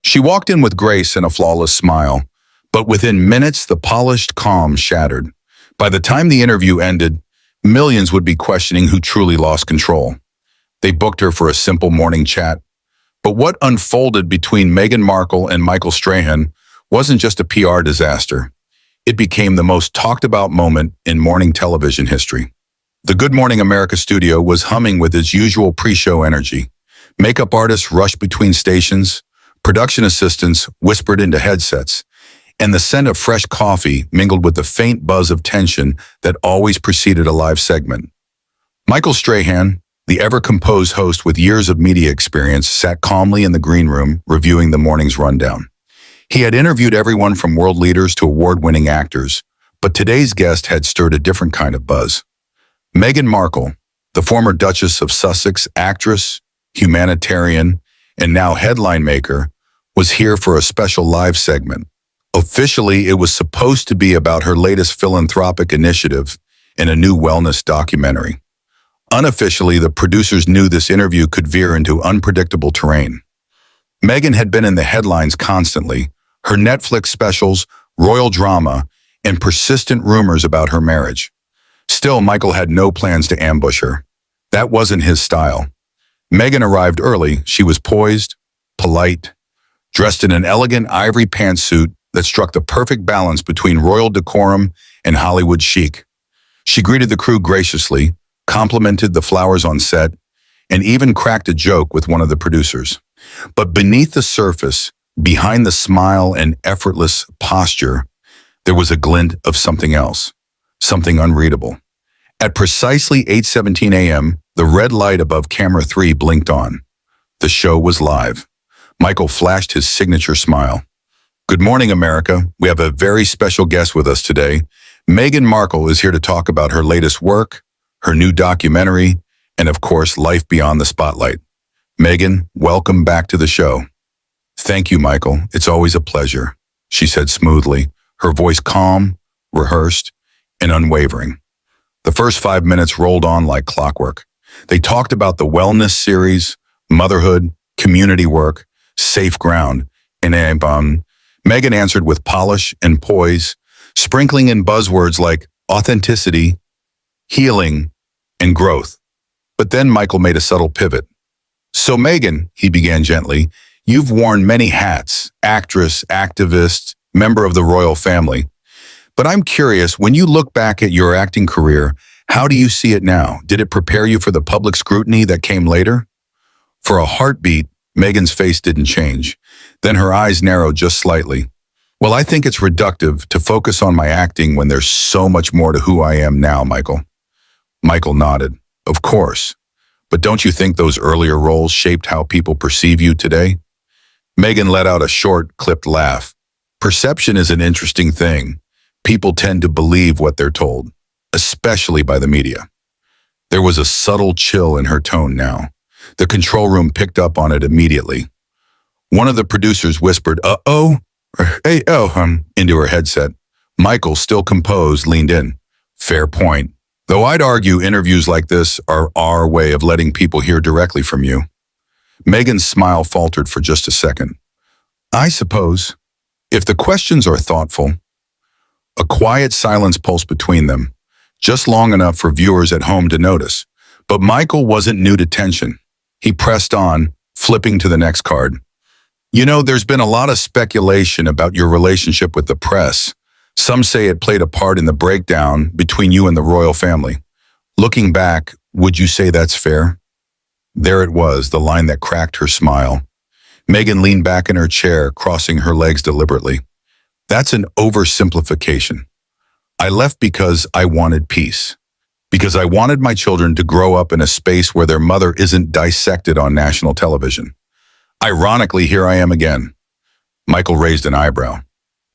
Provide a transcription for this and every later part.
She walked in with grace and a flawless smile, but within minutes the polished calm shattered. By the time the interview ended, millions would be questioning who truly lost control. They booked her for a simple morning chat. But what unfolded between Meghan Markle and Michael Strahan wasn't just a PR disaster. It became the most talked about moment in morning television history. The Good Morning America studio was humming with its usual pre-show energy. Makeup artists rushed between stations, production assistants whispered into headsets, and the scent of fresh coffee mingled with the faint buzz of tension that always preceded a live segment. Michael Strahan, the ever-composed host with years of media experience, sat calmly in the green room reviewing the morning's rundown. He had interviewed everyone from world leaders to award-winning actors, but today's guest had stirred a different kind of buzz. Meghan Markle, the former Duchess of Sussex, actress, humanitarian, and now headline maker, was here for a special live segment. Officially, it was supposed to be about her latest philanthropic initiative and a new wellness documentary. Unofficially, the producers knew this interview could veer into unpredictable terrain. Meghan had been in the headlines constantly, her Netflix specials, royal drama, and persistent rumors about her marriage. Still, Michael had no plans to ambush her. That wasn't his style. Meghan arrived early. She was poised, polite, dressed in an elegant ivory pantsuit that struck the perfect balance between royal decorum and Hollywood chic. She greeted the crew graciously, complimented the flowers on set, and even cracked a joke with one of the producers. But beneath the surface, behind the smile and effortless posture, there was a glint of something else, something unreadable. At precisely 8:17 a.m., the red light above camera 3 blinked on. The show was live. Michael flashed his signature smile. Good morning, America. We have a very special guest with us today. Meghan Markle is here to talk about her latest work, her new documentary, and of course, life beyond the spotlight. Meghan, welcome back to the show. Thank you, Michael. It's always a pleasure, she said smoothly, her voice calm, rehearsed, and unwavering. The first 5 minutes rolled on like clockwork. They talked about the wellness series, motherhood, community work, safe ground, and Meghan answered with polish and poise, sprinkling in buzzwords like authenticity, healing, and growth. But then Michael made a subtle pivot. So Meghan, he began gently, you've worn many hats, actress, activist, member of the royal family. But I'm curious, when you look back at your acting career, how do you see it now? Did it prepare you for the public scrutiny that came later? For a heartbeat, Meghan's face didn't change. Then her eyes narrowed just slightly. Well, I think it's reductive to focus on my acting when there's so much more to who I am now, Michael. Michael nodded. Of course. But don't you think those earlier roles shaped how people perceive you today? Meghan let out a short, clipped laugh. Perception is an interesting thing. People tend to believe what they're told, especially by the media. There was a subtle chill in her tone now. The control room picked up on it immediately. One of the producers whispered, into her headset. Michael, still composed, leaned in. Fair point. Though I'd argue interviews like this are our way of letting people hear directly from you. Meghan's smile faltered for just a second. I suppose, if the questions are thoughtful. A quiet silence pulsed between them, just long enough for viewers at home to notice. But Michael wasn't new to tension. He pressed on, flipping to the next card. You know, there's been a lot of speculation about your relationship with the press. Some say it played a part in the breakdown between you and the royal family. Looking back, would you say that's fair? There it was, the line that cracked her smile. Meghan leaned back in her chair, crossing her legs deliberately. That's an oversimplification. I left because I wanted peace. Because I wanted my children to grow up in a space where their mother isn't dissected on national television. Ironically, here I am again. Michael raised an eyebrow.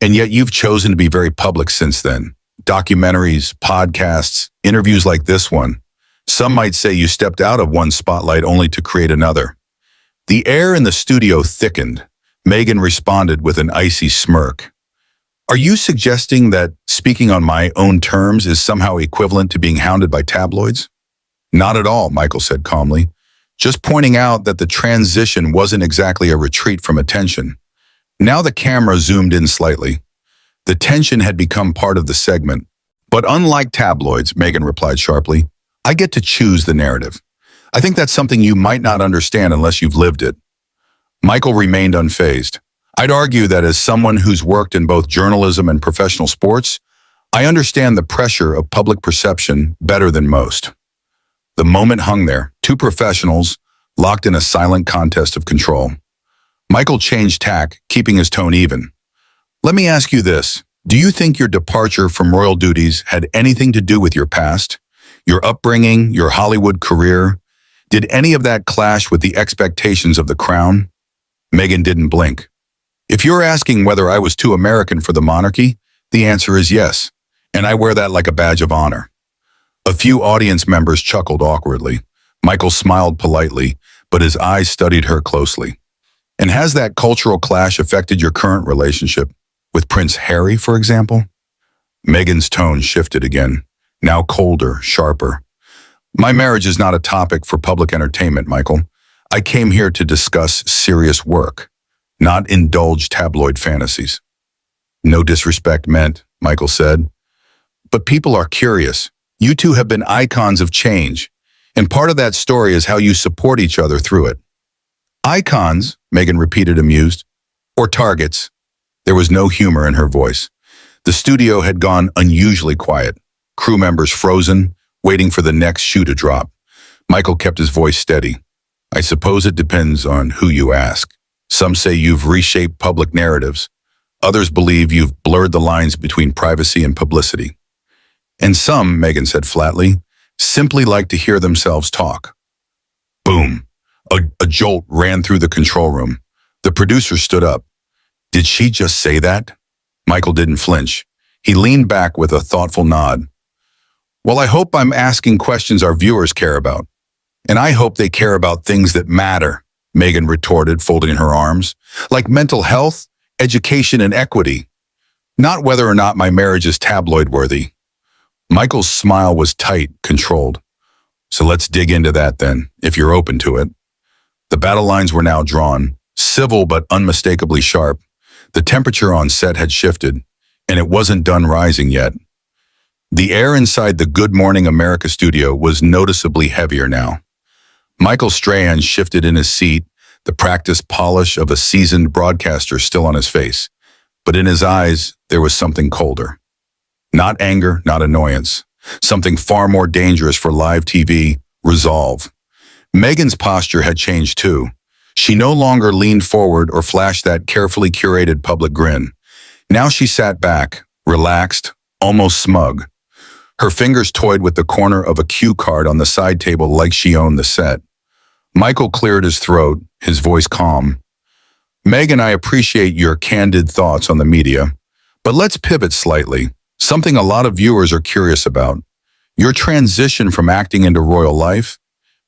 And yet you've chosen to be very public since then. Documentaries, podcasts, interviews like this one. Some might say you stepped out of one spotlight only to create another. The air in the studio thickened. Meghan responded with an icy smirk. Are you suggesting that speaking on my own terms is somehow equivalent to being hounded by tabloids? Not at all, Michael said calmly. Just pointing out that the transition wasn't exactly a retreat from attention. Now the camera zoomed in slightly. The tension had become part of the segment. But unlike tabloids, Meghan replied sharply, I get to choose the narrative. I think that's something you might not understand unless you've lived it. Michael remained unfazed. I'd argue that as someone who's worked in both journalism and professional sports, I understand the pressure of public perception better than most. The moment hung there, two professionals locked in a silent contest of control. Michael changed tack, keeping his tone even. Let me ask you this. Do you think your departure from royal duties had anything to do with your past, your upbringing, your Hollywood career? Did any of that clash with the expectations of the crown? Meghan didn't blink. If you're asking whether I was too American for the monarchy, the answer is yes, and I wear that like a badge of honor. A few audience members chuckled awkwardly. Michael smiled politely, but his eyes studied her closely. And has that cultural clash affected your current relationship? With Prince Harry, for example? Meghan's tone shifted again, now colder, sharper. My marriage is not a topic for public entertainment, Michael. I came here to discuss serious work, not indulge tabloid fantasies. No disrespect meant, Michael said. But people are curious. You two have been icons of change, and part of that story is how you support each other through it. Icons, Meghan repeated amused, or targets. There was no humor in her voice. The studio had gone unusually quiet, crew members frozen, waiting for the next shoe to drop. Michael kept his voice steady. I suppose it depends on who you ask. Some say you've reshaped public narratives. Others believe you've blurred the lines between privacy and publicity. And some, Meghan said flatly, simply like to hear themselves talk. Boom. A jolt ran through the control room. The producer stood up. Did she just say that? Michael didn't flinch. He leaned back with a thoughtful nod. Well, I hope I'm asking questions our viewers care about. And I hope they care about things that matter, Meghan retorted, folding her arms. Like mental health, education, and equity. Not whether or not my marriage is tabloid-worthy. Michael's smile was tight, controlled. So let's dig into that then, if you're open to it. The battle lines were now drawn, civil but unmistakably sharp. The temperature on set had shifted, and it wasn't done rising yet. The air inside the Good Morning America studio was noticeably heavier now. Michael Strahan shifted in his seat, the practiced polish of a seasoned broadcaster still on his face. But in his eyes, there was something colder. Not anger, not annoyance. Something far more dangerous for live TV, resolve. Meghan's posture had changed too. She no longer leaned forward or flashed that carefully curated public grin. Now she sat back, relaxed, almost smug. Her fingers toyed with the corner of a cue card on the side table like she owned the set. Michael cleared his throat, his voice calm. Meghan, I appreciate your candid thoughts on the media, but let's pivot slightly. Something a lot of viewers are curious about. Your transition from acting into royal life.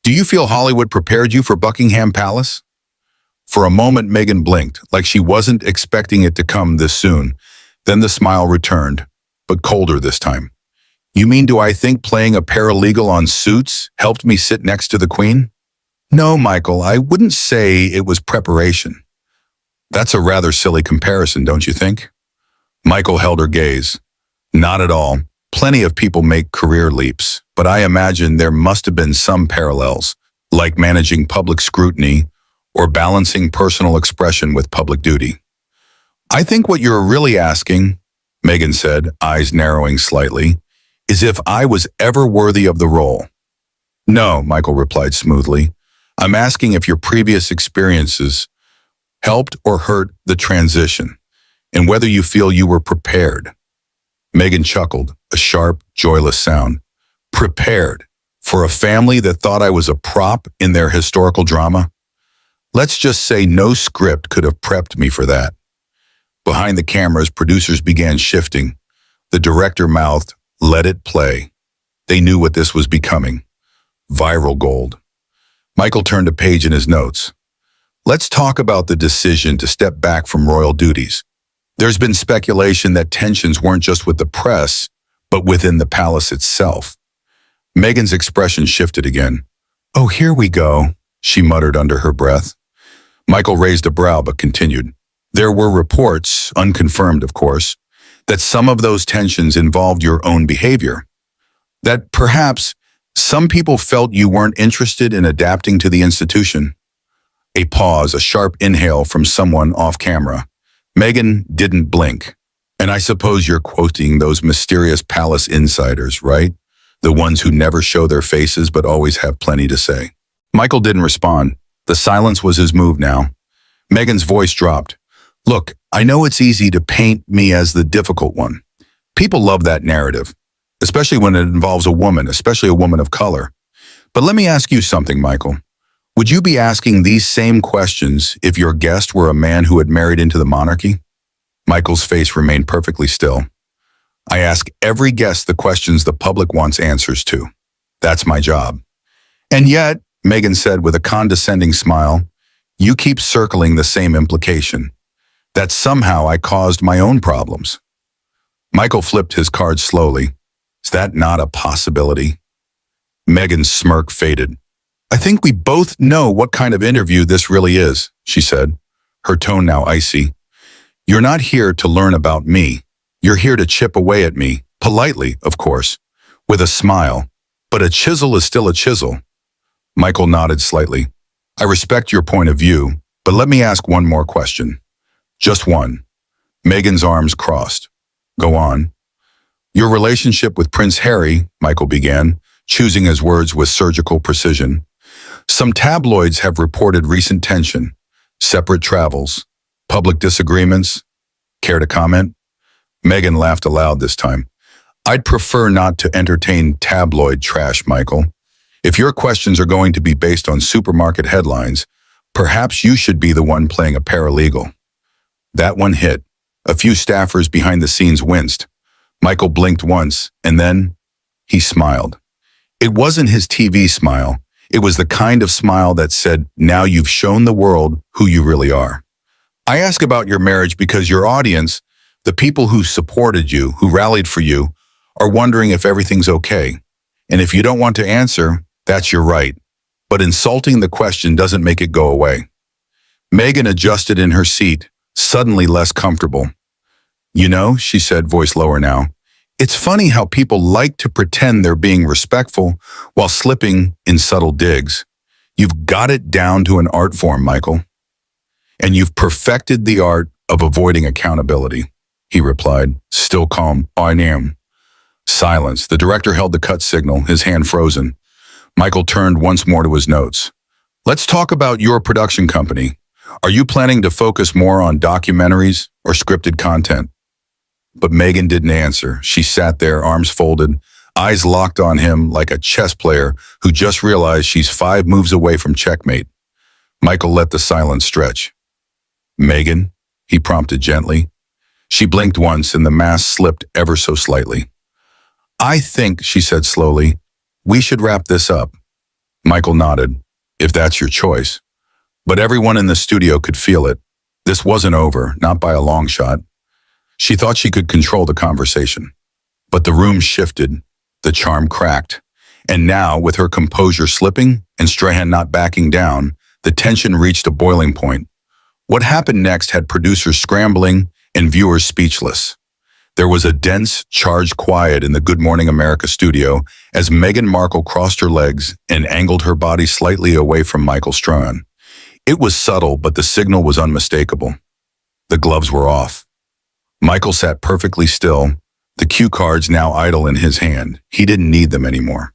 Do you feel Hollywood prepared you for Buckingham Palace? For a moment, Meghan blinked, like she wasn't expecting it to come this soon. Then the smile returned, but colder this time. You mean, do I think playing a paralegal on Suits helped me sit next to the Queen? No, Michael, I wouldn't say it was preparation. That's a rather silly comparison, don't you think? Michael held her gaze. Not at all. Plenty of people make career leaps, but I imagine there must have been some parallels, like managing public scrutiny or balancing personal expression with public duty. I think what you're really asking, Meghan said, eyes narrowing slightly, is if I was ever worthy of the role. No, Michael replied smoothly. I'm asking if your previous experiences helped or hurt the transition, and whether you feel you were prepared. Meghan chuckled, a sharp, joyless sound. Prepared for a family that thought I was a prop in their historical drama? Let's just say no script could have prepped me for that. Behind the cameras, producers began shifting. The director mouthed, let it play. They knew what this was becoming. Viral gold. Michael turned a page in his notes. Let's talk about the decision to step back from royal duties. There's been speculation that tensions weren't just with the press, but within the palace itself. Meghan's expression shifted again. Oh, here we go, she muttered under her breath. Michael raised a brow but continued. There were reports, unconfirmed of course, that some of those tensions involved your own behavior. That perhaps some people felt you weren't interested in adapting to the institution. A pause, a sharp inhale from someone off camera. Meghan didn't blink. And I suppose you're quoting those mysterious palace insiders, right? The ones who never show their faces but always have plenty to say. Michael didn't respond. The silence was his move now. Meghan's voice dropped. Look, I know it's easy to paint me as the difficult one. People love that narrative, especially when it involves a woman, especially a woman of color. But let me ask you something, Michael. Would you be asking these same questions if your guest were a man who had married into the monarchy? Michael's face remained perfectly still. I ask every guest the questions the public wants answers to. That's my job. And yet, Meghan said with a condescending smile, you keep circling the same implication. That somehow I caused my own problems. Michael flipped his cards slowly. Is that not a possibility? Meghan's smirk faded. I think we both know what kind of interview this really is, she said, her tone now icy. You're not here to learn about me. You're here to chip away at me, politely, of course, with a smile. But a chisel is still a chisel. Michael nodded slightly. I respect your point of view, but let me ask one more question. Just one. Meghan's arms crossed. Go on. Your relationship with Prince Harry, Michael began, choosing his words with surgical precision. Some tabloids have reported recent tension, separate travels, public disagreements. Care to comment? Meghan laughed aloud this time. I'd prefer not to entertain tabloid trash, Michael. If your questions are going to be based on supermarket headlines, perhaps you should be the one playing a paralegal. That one hit. A few staffers behind the scenes winced. Michael blinked once, and then he smiled. It wasn't his TV smile. It was the kind of smile that said, now you've shown the world who you really are. I ask about your marriage because your audience, the people who supported you, who rallied for you, are wondering if everything's okay. And if you don't want to answer, that's your right. But insulting the question doesn't make it go away. Meghan adjusted in her seat, suddenly less comfortable. You know, she said, voice lower now, it's funny how people like to pretend they're being respectful while slipping in subtle digs. You've got it down to an art form, Michael. And you've perfected the art of avoiding accountability, he replied, still calm. I am. Silence. The director held the cut signal, his hand frozen. Michael turned once more to his notes. Let's talk about your production company. Are you planning to focus more on documentaries or scripted content? But Meghan didn't answer. She sat there, arms folded, eyes locked on him like a chess player who just realized she's 5 moves away from checkmate. Michael let the silence stretch. Meghan, he prompted gently. She blinked once and the mask slipped ever so slightly. I think, she said slowly, we should wrap this up. Michael nodded, if that's your choice. But everyone in the studio could feel it. This wasn't over, not by a long shot. She thought she could control the conversation. But the room shifted, the charm cracked. And now, with her composure slipping and Strahan not backing down, the tension reached a boiling point. What happened next had producers scrambling and viewers speechless. There was a dense, charged quiet in the Good Morning America studio as Meghan Markle crossed her legs and angled her body slightly away from Michael Strahan. It was subtle, but the signal was unmistakable. The gloves were off. Michael sat perfectly still, the cue cards now idle in his hand. He didn't need them anymore.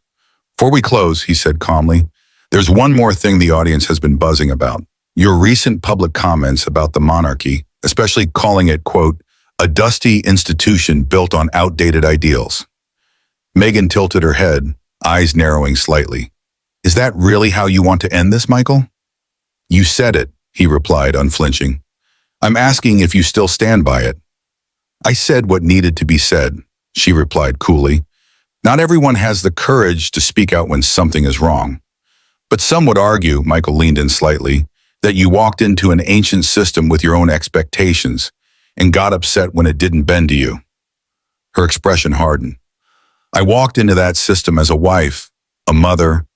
Before we close, he said calmly, there's one more thing the audience has been buzzing about. Your recent public comments about the monarchy, especially calling it, quote, a dusty institution built on outdated ideals. Meghan tilted her head, eyes narrowing slightly. Is that really how you want to end this, Michael? You said it, he replied, unflinching. I'm asking if you still stand by it. I said what needed to be said, she replied coolly. Not everyone has the courage to speak out when something is wrong. But some would argue, Michael leaned in slightly, that you walked into an ancient system with your own expectations and got upset when it didn't bend to you. Her expression hardened. I walked into that system as a wife, a mother,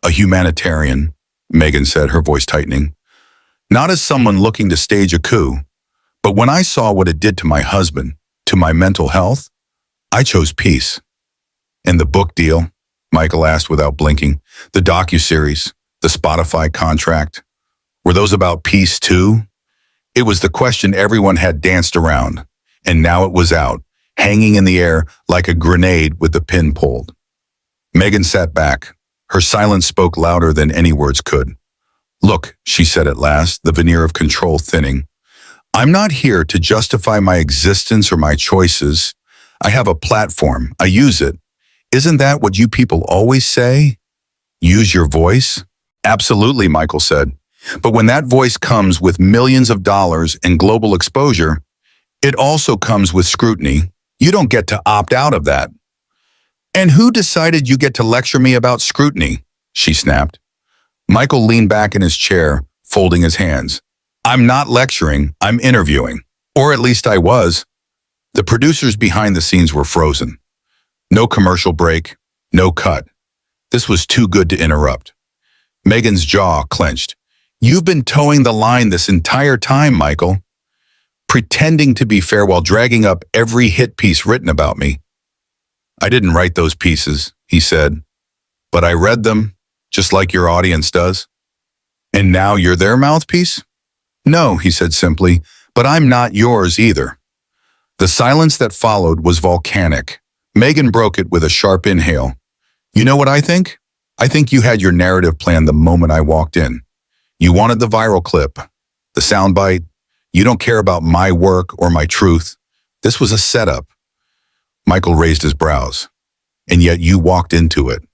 a humanitarian, Meghan said, her voice tightening. Not as someone looking to stage a coup, But when I saw what it did to my husband, to my mental health, I chose peace. And the book deal? Michael asked without blinking. The docuseries, the Spotify contract, were those about peace too? It was the question everyone had danced around, and now it was out, hanging in the air like a grenade with the pin pulled. Meghan sat back. Her silence spoke louder than any words could. Look, she said at last, the veneer of control thinning. I'm not here to justify my existence or my choices. I have a platform. I use it. Isn't that what you people always say? Use your voice? Absolutely, Michael said. But when that voice comes with millions of dollars and global exposure, it also comes with scrutiny. You don't get to opt out of that. And who decided you get to lecture me about scrutiny? She snapped. Michael leaned back in his chair, folding his hands. I'm not lecturing, I'm interviewing. Or at least I was. The producers behind the scenes were frozen. No commercial break, no cut. This was too good to interrupt. Meghan's jaw clenched. You've been towing the line this entire time, Michael. Pretending to be fair while dragging up every hit piece written about me. I didn't write those pieces, he said. But I read them, just like your audience does. And now you're their mouthpiece? No, he said simply, but I'm not yours either. The silence that followed was volcanic. Meghan broke it with a sharp inhale. You know what I think? I think you had your narrative planned the moment I walked in. You wanted the viral clip, the soundbite. You don't care about my work or my truth. This was a setup. Michael raised his brows. And yet you walked into it.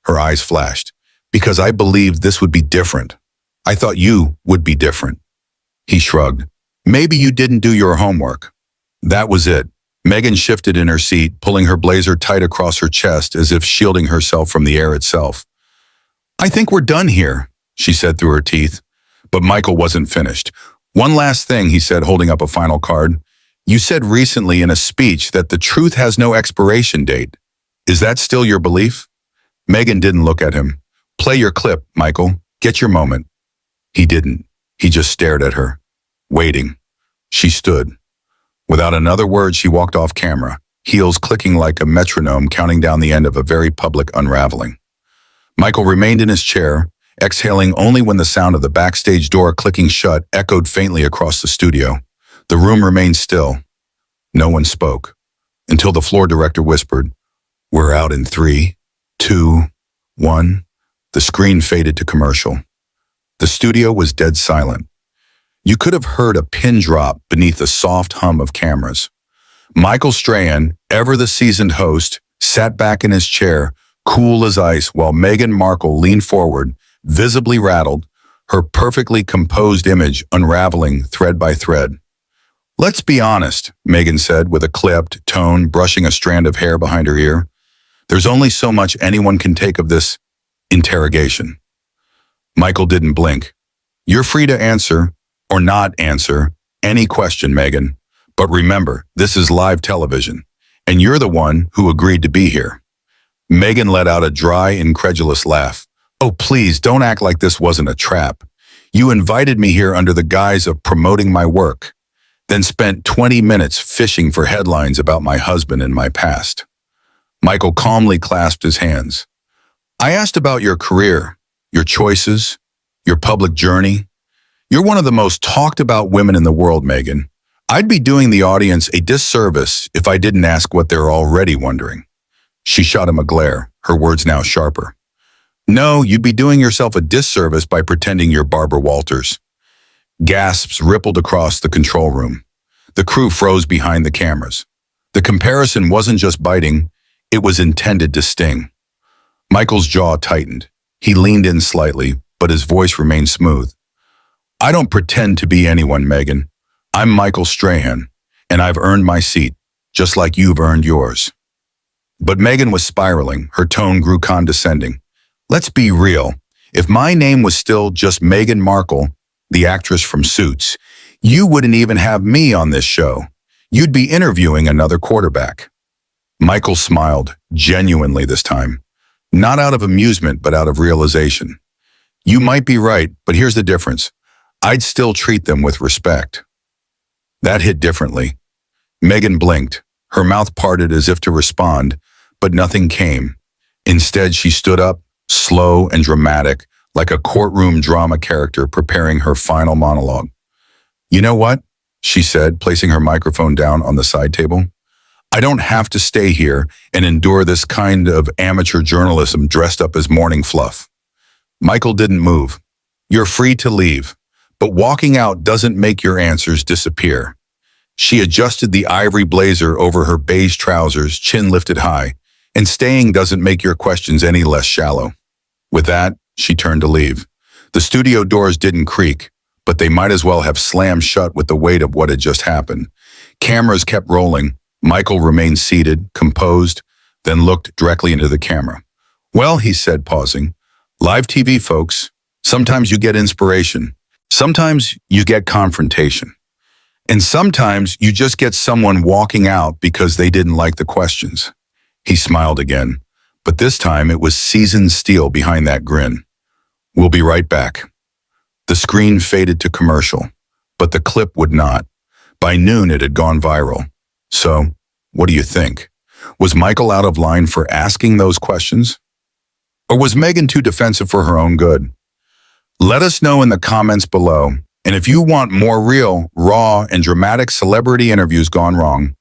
Her eyes flashed. Because I believed this would be different. I thought you would be different. He shrugged. Maybe you didn't do your homework. That was it. Meghan shifted in her seat, pulling her blazer tight across her chest as if shielding herself from the air itself. I think we're done here, she said through her teeth. But Michael wasn't finished. One last thing, he said, holding up a final card. You said recently in a speech that the truth has no expiration date. Is that still your belief? Meghan didn't look at him. Play your clip, Michael. Get your moment. He didn't. He just stared at her, waiting. She stood. Without another word, she walked off camera, heels clicking like a metronome counting down the end of a very public unraveling. Michael remained in his chair, exhaling only when the sound of the backstage door clicking shut echoed faintly across the studio. The room remained still. No one spoke, until the floor director whispered, We're out in 3, 2, 1. The screen faded to commercial. The studio was dead silent. You could have heard a pin drop beneath the soft hum of cameras. Michael Strahan, ever the seasoned host, sat back in his chair, cool as ice, while Meghan Markle leaned forward, visibly rattled, her perfectly composed image unraveling thread by thread. Let's be honest, Meghan said with a clipped tone, brushing a strand of hair behind her ear. There's only so much anyone can take of this interrogation. Michael didn't blink. You're free to answer, or not answer, any question, Meghan. But remember, this is live television, and you're the one who agreed to be here. Meghan let out a dry, incredulous laugh. Oh, please, don't act like this wasn't a trap. You invited me here under the guise of promoting my work, then spent 20 minutes fishing for headlines about my husband and my past. Michael calmly clasped his hands. I asked about your career, your choices, your public journey. You're one of the most talked about women in the world, Meghan. I'd be doing the audience a disservice if I didn't ask what they're already wondering. She shot him a glare, her words now sharper. No, you'd be doing yourself a disservice by pretending you're Barbara Walters. Gasps rippled across the control room. The crew froze behind the cameras. The comparison wasn't just biting, it was intended to sting. Michael's jaw tightened. He leaned in slightly, but his voice remained smooth. I don't pretend to be anyone, Meghan. I'm Michael Strahan, and I've earned my seat, just like you've earned yours. But Meghan was spiraling. Her tone grew condescending. Let's be real. If my name was still just Meghan Markle, the actress from Suits, you wouldn't even have me on this show. You'd be interviewing another quarterback. Michael smiled, genuinely this time. Not out of amusement, but out of realization. You might be right, but here's the difference. I'd still treat them with respect. That hit differently. Meghan blinked, her mouth parted as if to respond, but nothing came. Instead, she stood up, slow and dramatic, like a courtroom drama character preparing her final monologue. "You know what?" she said, placing her microphone down on the side table. "I don't have to stay here and endure this kind of amateur journalism dressed up as morning fluff." Michael didn't move. "You're free to leave, but walking out doesn't make your answers disappear." She adjusted the ivory blazer over her beige trousers, chin lifted high, "and staying doesn't make your questions any less shallow." With that, she turned to leave. The studio doors didn't creak, but they might as well have slammed shut with the weight of what had just happened. Cameras kept rolling. Michael remained seated, composed, then looked directly into the camera. "Well," he said, pausing, "live TV, folks. Sometimes you get inspiration. Sometimes you get confrontation. And sometimes you just get someone walking out because they didn't like the questions." He smiled again, but this time it was seasoned steel behind that grin. "We'll be right back." The screen faded to commercial, but the clip would not. By noon, it had gone viral. So, what do you think? Was Michael out of line for asking those questions? Or was Meghan too defensive for her own good? Let us know in the comments below. And if you want more real, raw, and dramatic celebrity interviews gone wrong,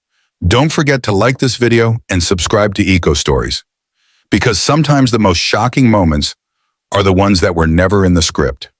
don't forget to like this video and subscribe to Eco Stories. Because sometimes the most shocking moments are the ones that were never in the script.